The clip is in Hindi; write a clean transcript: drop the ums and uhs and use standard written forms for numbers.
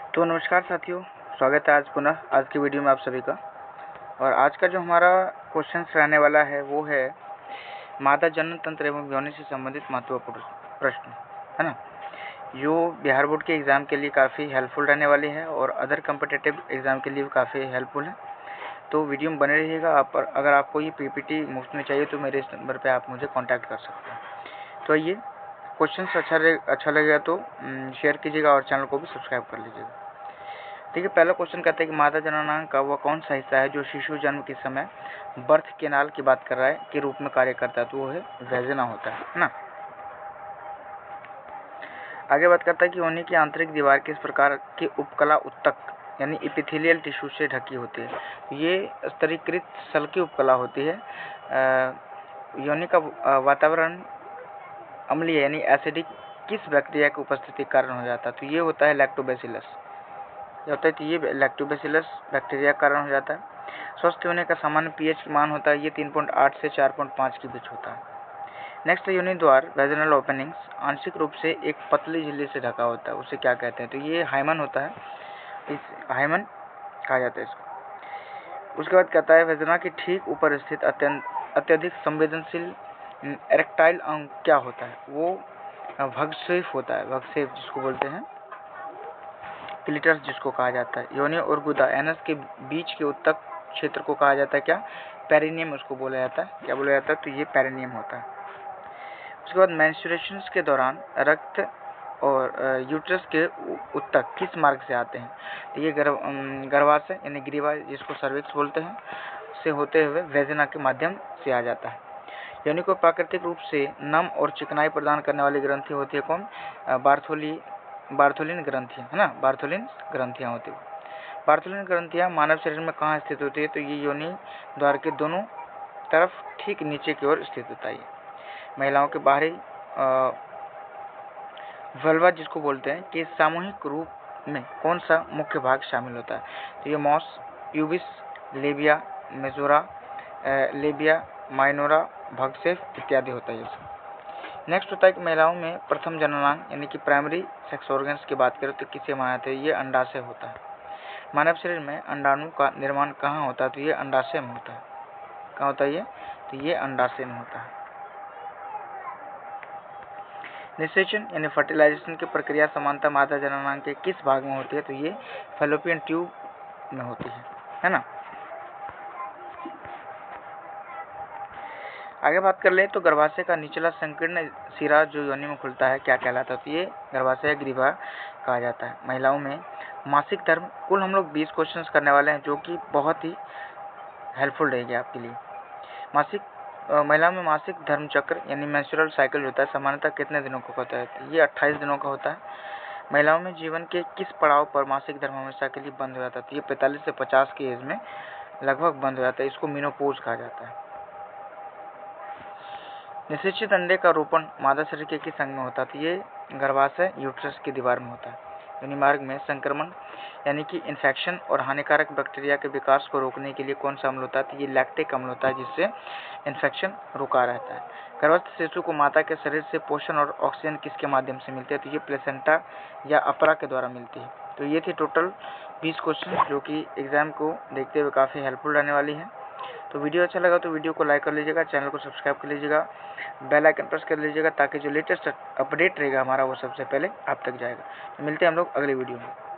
तो नमस्कार साथियों, स्वागत है आज पुनः आज की वीडियो में आप सभी का। और आज का जो हमारा क्वेश्चन रहने वाला है वो है मादा जनन तंत्र एवं योनि से संबंधित महत्वपूर्ण प्रश्न, है ना। जो बिहार बोर्ड के एग्ज़ाम के लिए काफ़ी हेल्पफुल रहने वाली है और अदर कम्पिटिटिव एग्ज़ाम के लिए भी काफ़ी हेल्पफुल है। तो वीडियो में बने रहिएगा। अगर आपको ये पीपीटी मुफ्त में चाहिए तो मेरे इस नंबर पर आप मुझे कॉन्टैक्ट कर सकते हैं। तो ये क्वेश्चन अच्छा लगेगा तो शेयर कीजिएगा और चैनल को भी सब्सक्राइब कर लीजिएगा। ठीक है, पहला क्वेश्चन कहते हैं कि मादा जननांग का वह कौन सा हिस्सा है जो शिशु जन्म के समय बर्थ केनाल की बात कर रहा है के रूप में कार्य करता है। तो वो है वेजिना होता है ना। आगे बात करता है कि योनि की आंतरिक दीवार किस प्रकार की उपकला उत्तक यानी इपिथेलियल टिश्यू से ढकी होती है। ये स्तरीकृत सल की उपकला होती है। योनि का वातावरण अम्लीय यानी एसिडिक किस बैक्टीरिया की उपस्थिति के कारण हो जाता है। तो ये होता है लैक्टोबैसिलस। होता है तो ये लैक्टोबैसिलस बैक्टीरिया का कारण हो जाता है। स्वस्थ होने का सामान्य पीएच मान होता है ये 3.8 से 4.5 के बीच होता है। नेक्स्ट है योनि द्वार वेजिनल ओपनिंग्स आंशिक रूप से एक पतली झिल्ली से ढका होता है, उसे क्या कहते हैं। तो ये हाइमन होता है, इस हाइमन कहा जाता है इसको। उसके बाद कहता है वेजिना के ठीक ऊपर स्थित अत्यधिक संवेदनशील एरेक्टाइल अंग क्या होता है। वो भगसेफ होता है, भगसेफ जिसको बोलते हैं, क्लिटस जिसको कहा जाता है। योनि और गुदा एनस के बीच के उत्तक क्षेत्र को कहा जाता है क्या, पेरिनियम उसको बोला जाता है। क्या बोला जाता है, तो ये पेरिनियम होता है। उसके बाद मेंस्ट्रुएशन के दौरान रक्त और यूट्रस के उत्तक किस मार्ग से आते हैं। तो ये गर्भाशय यानी ग्रीवा जिसको सर्विक्स बोलते हैं से होते हुए वेजिना के माध्यम से आ जाता है। योनि को प्राकृतिक रूप से नम और चिकनाई प्रदान करने वाली ग्रंथि होती है कौन, बार्थोलिन ग्रंथियाँ, है ना। बार्थोलिन ग्रंथियाँ होती है। बार्थोलिन ग्रंथियाँ मानव शरीर में कहाँ स्थित होती है। तो ये योनि द्वार के दोनों तरफ ठीक नीचे की ओर स्थित होता है। महिलाओं के बाहरी वल्वा जिसको बोलते हैं कि सामूहिक रूप में कौन सा मुख्य भाग शामिल होता है। तो ये mons, pubis, labia majora, labia minora, भगसेफ इत्यादि होता है। नेक्स्ट होता है कि महिलाओं में प्रथम जननांग यानी कि प्राइमरी सेक्स ऑर्गन्स की बात करें तो किसे माना जाता है। ये अंडाशय होता है। मानव शरीर में अंडाणु का निर्माण कहाँ होता है। तो ये अंडाशय में होता है। कहाँ होता है ये, तो ये अंडाशय में होता है। निषेचन यानी फर्टिलाइजेशन की प्रक्रिया समानता मादा जननांग के किस भाग में होती है। तो ये फैलोपियन ट्यूब में होती है ना। आगे बात कर ले तो गर्भाशय का निचला संकीर्ण सिरा जो योनि में खुलता है क्या कहलाता है। तो ये गर्भाशय ग्रीवा कहा जाता है। महिलाओं में मासिक धर्म, कुल हम लोग 20 क्वेश्चंस करने वाले हैं जो कि बहुत ही हेल्पफुल रहेगी आपके लिए। महिलाओं में मासिक धर्म चक्र यानी मेंस्ट्रुअल साइकिल होता है, सामान्यतः कितने दिनों का होता है। तो ये 28 दिनों का होता है। महिलाओं में जीवन के किस पड़ाव पर मासिक धर्म हमेशा के लिए बंद हो जाता है। तो ये 45 से 50 की एज में लगभग बंद हो जाता है। इसको मेनोपॉज कहा जाता है। निषेचित अंडे का रोपण मादा शरीर के किस अंग में होता है। तो ये गर्भाशय यूट्रस की दीवार में होता है। योनि मार्ग में संक्रमण यानी कि इन्फेक्शन और हानिकारक बैक्टीरिया के विकास को रोकने के लिए कौन सा अम्ल होता है। तो ये लैक्टिक अम्ल होता है जिससे इन्फेक्शन रुका रहता है। गर्भस्थ शिशु को माता के शरीर से पोषण और ऑक्सीजन किसके माध्यम से मिलते हैं। तो ये प्लेसेंटा या अपरा के द्वारा मिलती है। तो ये थी टोटल 20 क्वेश्चन जो कि एग्जाम को देखते हुए काफ़ी हेल्पफुल रहने वाली है। तो वीडियो अच्छा लगा तो वीडियो को लाइक कर लीजिएगा, चैनल को सब्सक्राइब कर लीजिएगा, बेल आइकन प्रेस कर लीजिएगा ताकि जो लेटेस्ट अपडेट रहेगा हमारा वो सबसे पहले आप तक जाएगा। तो मिलते हैं हम लोग अगले वीडियो में।